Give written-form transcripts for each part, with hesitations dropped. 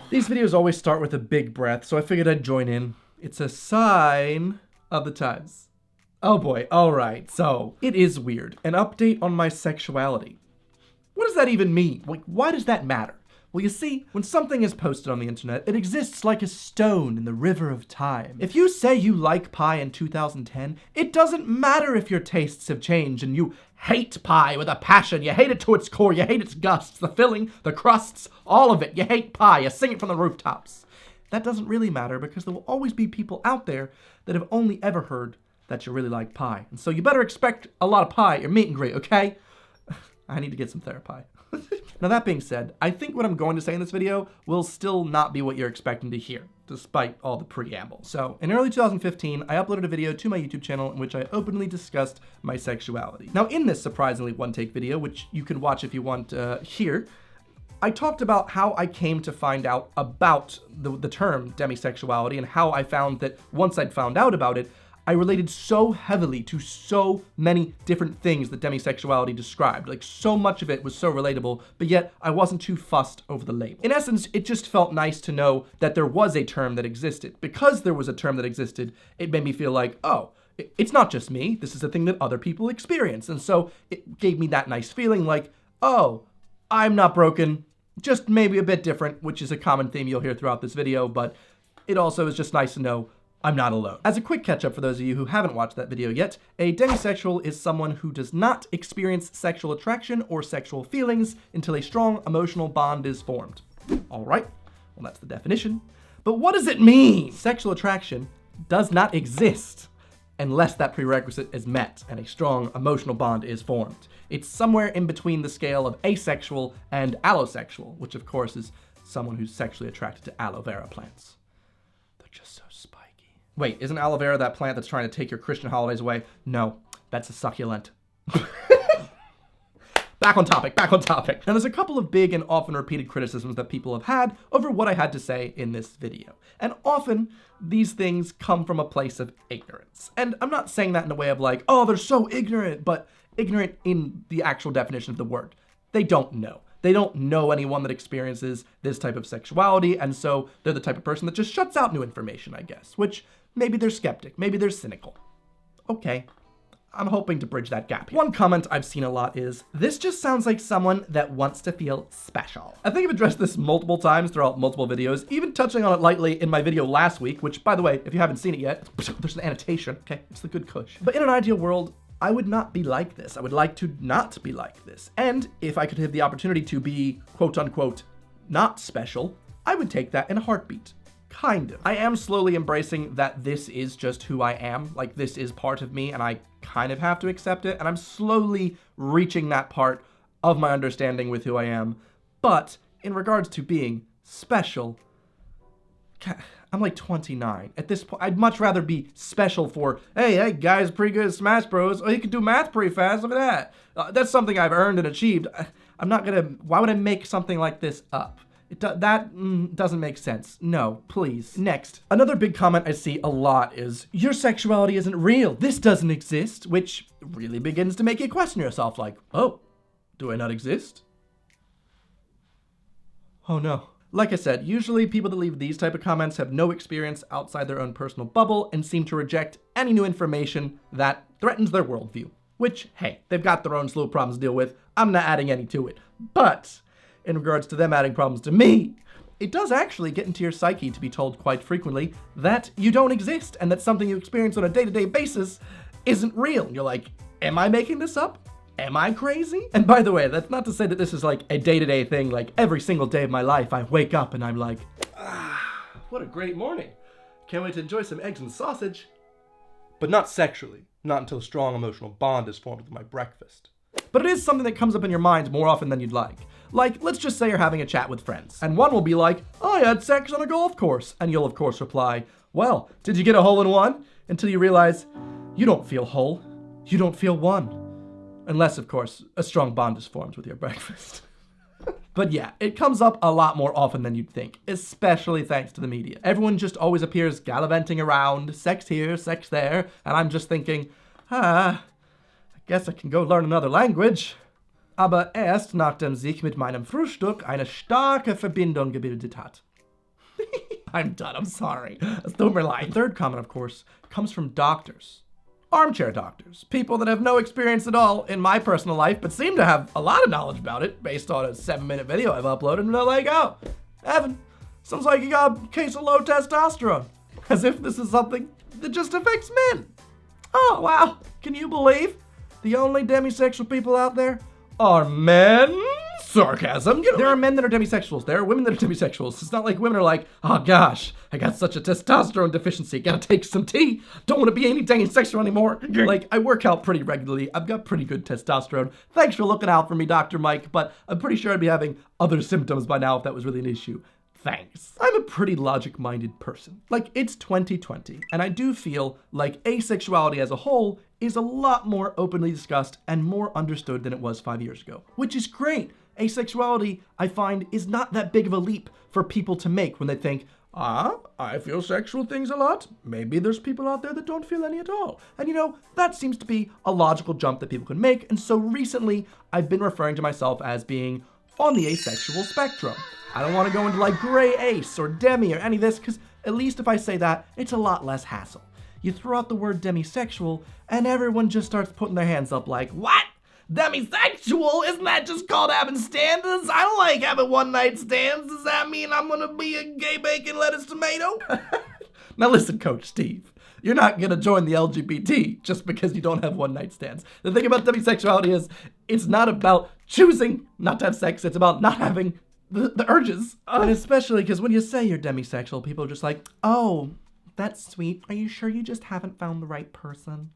These videos always start with a big breath, so I figured I'd join in. It's a sign of the times. Oh boy, alright, so it is weird. An update on my sexuality. What does that even mean? Like, why does that matter? Well, you see, when something is posted on the internet, it exists like a stone in the river of time. If you say you like pie in 2010, it doesn't matter if your tastes have changed and you hate pie with a passion. You hate it to its core. You hate its gusts, the filling, the crusts, all of it. You hate pie. You sing it from the rooftops. That doesn't really matter because there will always be people out there that have only ever heard that you really like pie. And so you better expect a lot of pie at your meet and greet, okay? I need to get some therapy. Now that being said, I think what I'm going to say in this video will still not be what you're expecting to hear, despite all the preamble. So, in early 2015, I uploaded a video to my YouTube channel in which I openly discussed my sexuality. Now in this surprisingly one-take video, which you can watch if you want here, I talked about how I came to find out about the term demisexuality and how I found that once I'd found out about it, I related so heavily to so many different things that demisexuality described. Like, so much of it was so relatable, but yet I wasn't too fussed over the label. In essence, it just felt nice to know that there was a term that existed. Because there was a term that existed, it made me feel like, oh, it's not just me. This is a thing that other people experience. And so it gave me that nice feeling like, oh, I'm not broken, just maybe a bit different, which is a common theme you'll hear throughout this video, but it also is just nice to know I'm not alone. As a quick catch-up for those of you who haven't watched that video yet, a demisexual is someone who does not experience sexual attraction or sexual feelings until a strong emotional bond is formed. All right, well that's the definition. But what does it mean? Sexual attraction does not exist unless that prerequisite is met and a strong emotional bond is formed. It's somewhere in between the scale of asexual and allosexual, which of course is someone who's sexually attracted to aloe vera plants. They're just so spiky. Wait, isn't aloe vera that plant that's trying to take your Christian holidays away? No, that's a succulent. Back on topic. Now there's a couple of big and often repeated criticisms that people have had over what I had to say in this video. And often these things come from a place of ignorance. And I'm not saying that in a way of like, oh, they're so ignorant, but ignorant in the actual definition of the word. They don't know. They don't know anyone that experiences this type of sexuality, and so they're the type of person that just shuts out new information, I guess, which maybe they're skeptic, maybe they're cynical. Okay, I'm hoping to bridge that gap here. One comment I've seen a lot is, this just sounds like someone that wants to feel special. I think I've addressed this multiple times throughout multiple videos, even touching on it lightly in my video last week, which, by the way, if you haven't seen it yet, there's an annotation, okay? It's the good kush. But in an ideal world, I would not be like this. I would like to not be like this. And if I could have the opportunity to be, quote unquote, not special, I would take that in a heartbeat. Kind of. I am slowly embracing that this is just who I am. Like, this is part of me and I kind of have to accept it. And I'm slowly reaching that part of my understanding with who I am. But in regards to being special, I'm like 29. At this point, I'd much rather be special for, hey, that guy's pretty good at Smash Bros. Oh, he can do math pretty fast. Look at that. That's something I've earned and achieved. I'm not gonna, why would I make something like this up? That doesn't make sense. No, please. Next, another big comment I see a lot is, your sexuality isn't real. This doesn't exist, which really begins to make you question yourself like, oh, do I not exist? Oh no. Like I said, usually people that leave these type of comments have no experience outside their own personal bubble and seem to reject any new information that threatens their worldview. Which, hey, they've got their own slew of problems to deal with. I'm not adding any to it. But in regards to them adding problems to me, it does actually get into your psyche to be told quite frequently that you don't exist and that something you experience on a day-to-day basis isn't real. And you're like, am I making this up? Am I crazy? And by the way, that's not to say that this is like a day-to-day thing. Like, every single day of my life, I wake up and I'm like, what a great morning. Can't wait to enjoy some eggs and sausage. But not sexually. Not until a strong emotional bond is formed with my breakfast. But it is something that comes up in your mind more often than you'd like. Like, let's just say you're having a chat with friends, and one will be like, I had sex on a golf course. And you'll of course reply, well, did you get a hole in one? Until you realize, you don't feel whole. You don't feel one. Unless, of course, a strong bond is formed with your breakfast. But yeah, it comes up a lot more often than you'd think, especially thanks to the media. Everyone just always appears gallivanting around, sex here, sex there, and I'm just thinking, I guess I can go learn another language. aber erst nachdem sich mit meinem Frühstück eine starke Verbindung gebildet hat. I'm done, I'm sorry. Es tut mir leid. The third comment, of course, comes from doctors. Armchair doctors. People that have no experience at all in my personal life, but seem to have a lot of knowledge about it based on a 7-minute video I've uploaded, and they're like, oh, Evan, sounds like you got a case of low testosterone. As if this is something that just affects men. Oh, wow. Can you believe the only demisexual people out there are men? Sarcasm. There are men that are demisexuals. There are women that are demisexuals. It's not like women are like, oh gosh, I got such a testosterone deficiency. Gotta take some tea. Don't want to be any demisexual anymore. Like, I work out pretty regularly. I've got pretty good testosterone. Thanks for looking out for me, Dr. Mike, but I'm pretty sure I'd be having other symptoms by now if that was really an issue. Thanks. I'm a pretty logic-minded person. Like, it's 2020, and I do feel like asexuality as a whole is a lot more openly discussed and more understood than it was 5 years ago, which is great. Asexuality, I find, is not that big of a leap for people to make when they think, I feel sexual things a lot. Maybe there's people out there that don't feel any at all. And you know, that seems to be a logical jump that people can make, and so recently I've been referring to myself as being on the asexual spectrum. I don't want to go into like gray ace or demi or any of this, because at least if I say that, it's a lot less hassle. You throw out the word demisexual, and everyone just starts putting their hands up like, what? Demisexual? Isn't that just called having standards? I don't like having one-night stands. Does that mean I'm gonna be a gay bacon lettuce tomato? Now listen, Coach Steve. You're not gonna join the LGBT just because you don't have one-night stands. The thing about demisexuality is, it's not about choosing not to have sex, it's about not having the urges. And especially because when you say you're demisexual, people are just like, oh, that's sweet. Are you sure you just haven't found the right person?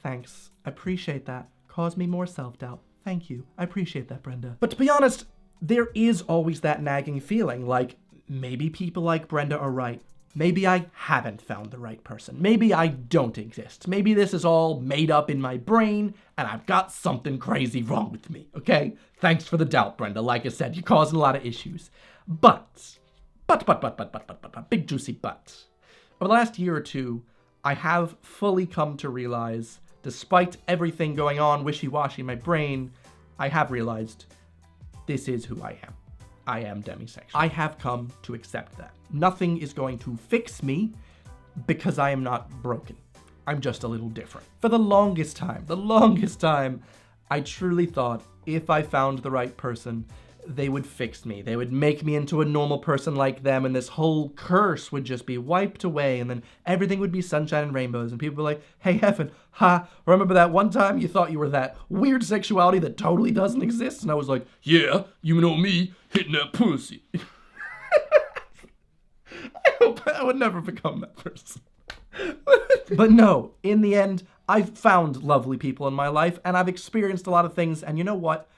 Thanks. I appreciate that. Cause me more self-doubt. Thank you. I appreciate that, Brenda. But to be honest, there is always that nagging feeling like maybe people like Brenda are right. Maybe I haven't found the right person. Maybe I don't exist. Maybe this is all made up in my brain and I've got something crazy wrong with me, okay? Thanks for the doubt, Brenda. Like I said, you're causing a lot of issues. But, big juicy but. Over the last year or two, I have fully come to realize, despite everything going on wishy-washy in my brain, I have realized this is who I am. I am demisexual. I have come to accept that. Nothing is going to fix me because I am not broken. I'm just a little different. For the longest time, I truly thought if I found the right person, they would fix me. They would make me into a normal person like them, and this whole curse would just be wiped away, and then everything would be sunshine and rainbows, and people would be like, hey, Evan, remember that one time you thought you were that weird sexuality that totally doesn't exist? And I was like, yeah, you know me, hitting that pussy. I hope I would never become that person. But no, in the end, I've found lovely people in my life, and I've experienced a lot of things, and you know what?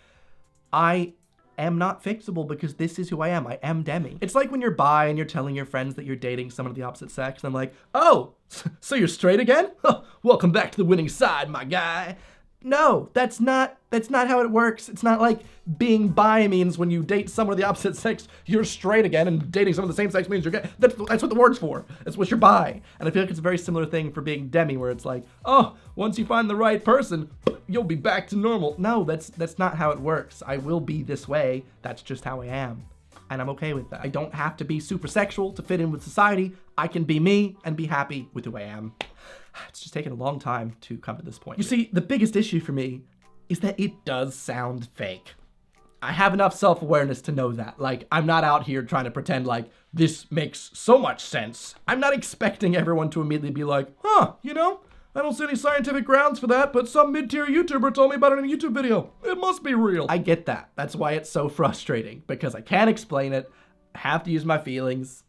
I am not fixable because this is who I am. I am demi. It's like when you're bi and you're telling your friends that you're dating someone of the opposite sex, and I'm like, oh, so you're straight again? Welcome back to the winning side, my guy. No, that's not how it works. It's not like being bi means when you date someone of the opposite sex, you're straight again, and dating someone of the same sex means you're gay. That's what the word's for. That's what you're bi. And I feel like it's a very similar thing for being demi, where it's like, oh, once you find the right person, you'll be back to normal. No, that's not how it works. I will be this way. That's just how I am. And I'm okay with that. I don't have to be super sexual to fit in with society. I can be me and be happy with who I am. It's just taken a long time to come to this point. You see, the biggest issue for me is that it does sound fake. I have enough self-awareness to know that. Like, I'm not out here trying to pretend like this makes so much sense. I'm not expecting everyone to immediately be like, you know, I don't see any scientific grounds for that, but some mid-tier YouTuber told me about it in a YouTube video. It must be real. I get that. That's why it's so frustrating, because I can't explain it. I have to use my feelings.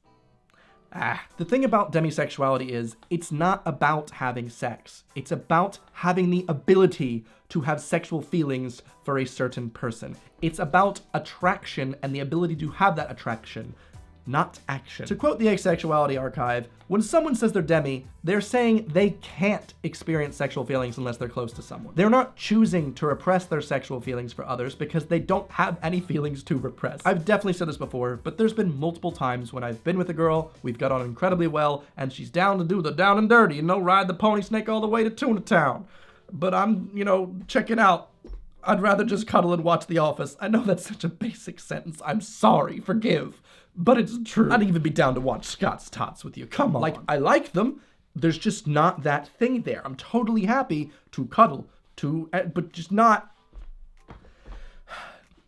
The thing about demisexuality is, it's not about having sex. It's about having the ability to have sexual feelings for a certain person. It's about attraction and the ability to have that attraction, not action. To quote the Asexuality Archive, when someone says they're demi, they're saying they can't experience sexual feelings unless they're close to someone. They're not choosing to repress their sexual feelings for others because they don't have any feelings to repress. I've definitely said this before, but there's been multiple times when I've been with a girl, we've got on incredibly well, and she's down to do the down and dirty, ride the pony snake all the way to Tuna Town. But I'm, checking out I'd rather just cuddle and watch The Office. I know that's such a basic sentence. I'm sorry, forgive. But it's true. I'd even be down to watch Scott's Tots with you. Come on. Like, I like them. There's just not that thing there. I'm totally happy to cuddle, but just not...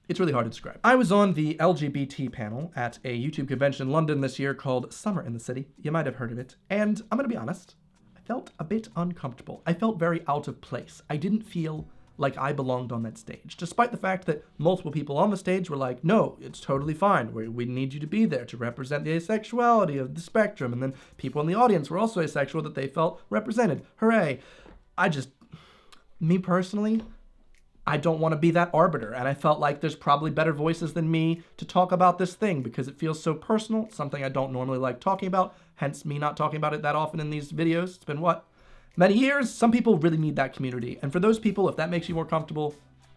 It's really hard to describe. I was on the LGBT panel at a YouTube convention in London this year called Summer in the City. You might have heard of it. And I'm gonna be honest, I felt a bit uncomfortable. I felt very out of place. I didn't feel like I belonged on that stage, despite the fact that multiple people on the stage were like, no, it's totally fine. We need you to be there to represent the asexuality of the spectrum. And then people in the audience were also asexual that they felt represented. Hooray. Me personally, I don't want to be that arbiter, and I felt like there's probably better voices than me to talk about this thing because it feels so personal, something I don't normally like talking about, hence me not talking about it that often in these videos. It's been, many years? Some people really need that community, and for those people, if that makes you more comfortable,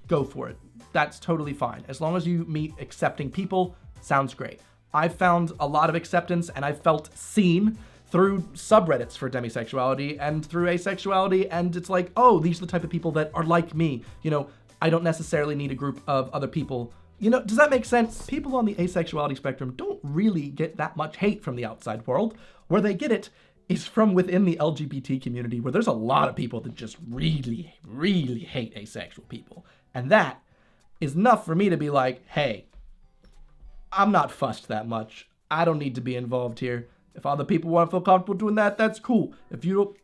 go for it. That's totally fine. As long as you meet accepting people, sounds great. I've found a lot of acceptance, and I've felt seen through subreddits for demisexuality and through asexuality, and it's like, oh, these are the type of people that are like me. You know, I don't necessarily need a group of other people. You know, does that make sense? People on the asexuality spectrum don't really get that much hate from the outside world. Where they get it is from within the LGBT community, where there's a lot of people that just really, really hate asexual people. And that is enough for me to be like, hey, I'm not fussed that much. I don't need to be involved here. If other people want to feel comfortable doing that, that's cool. If you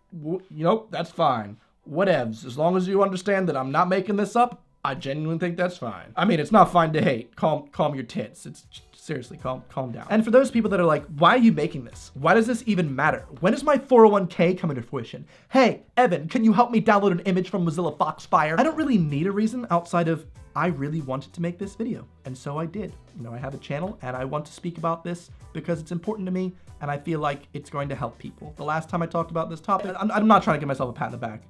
don't, that's fine. Whatevs. As long as you understand that I'm not making this up, I genuinely think that's fine. I mean, it's not fine to hate. Calm your tits. It's seriously, calm down. And for those people that are like, why are you making this? Why does this even matter? When does my 401k come into fruition? Hey, Evan, can you help me download an image from Mozilla Foxfire? I don't really need a reason outside of I really wanted to make this video, and so I did. You know, I have a channel, and I want to speak about this because it's important to me, and I feel like it's going to help people. The last time I talked about this topic, I'm not trying to give myself a pat on the back,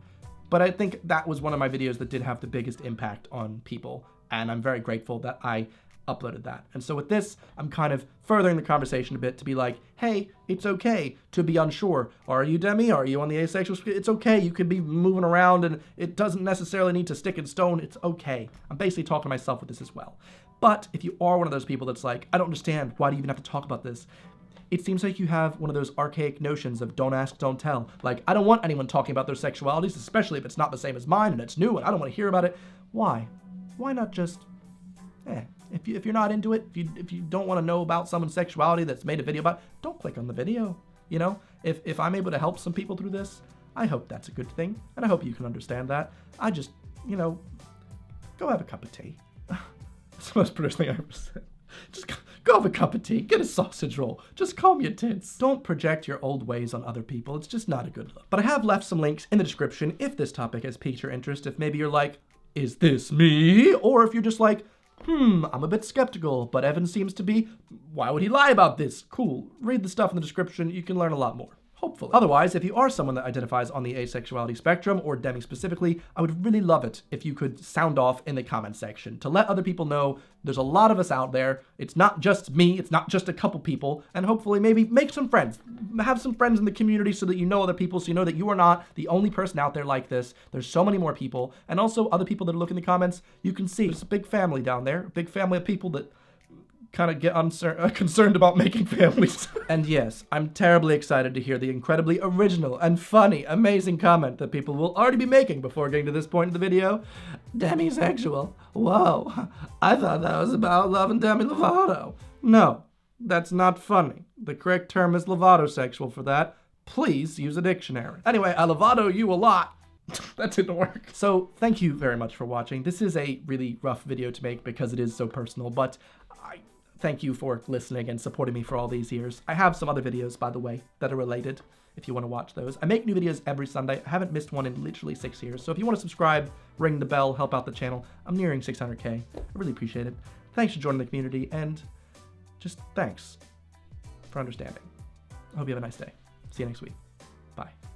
but I think that was one of my videos that did have the biggest impact on people, and I'm very grateful that I uploaded that. And so with this, I'm kind of furthering the conversation a bit to be like, hey, it's okay to be unsure. Are you demi? Are you on the asexual? It's okay. You could be moving around and it doesn't necessarily need to stick in stone. It's okay. I'm basically talking to myself with this as well. But if you are one of those people that's like, I don't understand, why do you even have to talk about this? It seems like you have one of those archaic notions of don't ask, don't tell. Like, I don't want anyone talking about their sexualities, especially if it's not the same as mine and it's new and I don't want to hear about it. Why? Why not just, if you're not into it, if you don't want to know about someone's sexuality that's made a video about, don't click on the video. You know, if I'm able to help some people through this, I hope that's a good thing, and I hope you can understand that. I just, you know, go have a cup of tea. That's the most British thing I ever said. Just go have a cup of tea, get a sausage roll, just calm your tits. Don't project your old ways on other people. It's just not a good look. But I have left some links in the description if this topic has piqued your interest, if maybe you're like, is this me? Or if you're just like, I'm a bit skeptical, but Evan seems to be. Why would he lie about this? Cool. Read the stuff in the description. You can learn a lot more. Hopefully. Otherwise, if you are someone that identifies on the asexuality spectrum, or demi specifically, I would really love it if you could sound off in the comment section to let other people know there's a lot of us out there. It's not just me, it's not just a couple people, and hopefully maybe make some friends. Have some friends in the community so that you know other people, so you know that you are not the only person out there like this. There's so many more people, and also other people that look in the comments, you can see there's a big family down there, a big family of people that kind of get concerned about making families. And yes, I'm terribly excited to hear the incredibly original and funny, amazing comment that people will already be making before getting to this point in the video. Demisexual. Whoa, I thought that was about Love and Demi Lovato. No, that's not funny. The correct term is Lovato-sexual for that. Please use a dictionary. Anyway, I Lovato you a lot. That didn't work. So thank you very much for watching. This is a really rough video to make because it is so personal, but thank you for listening and supporting me for all these years. I have some other videos, by the way, that are related, if you want to watch those. I make new videos every Sunday. I haven't missed one in literally 6 years. So if you want to subscribe, ring the bell, help out the channel, I'm nearing 600K. I really appreciate it. Thanks for joining the community, and just thanks for understanding. I hope you have a nice day. See you next week. Bye.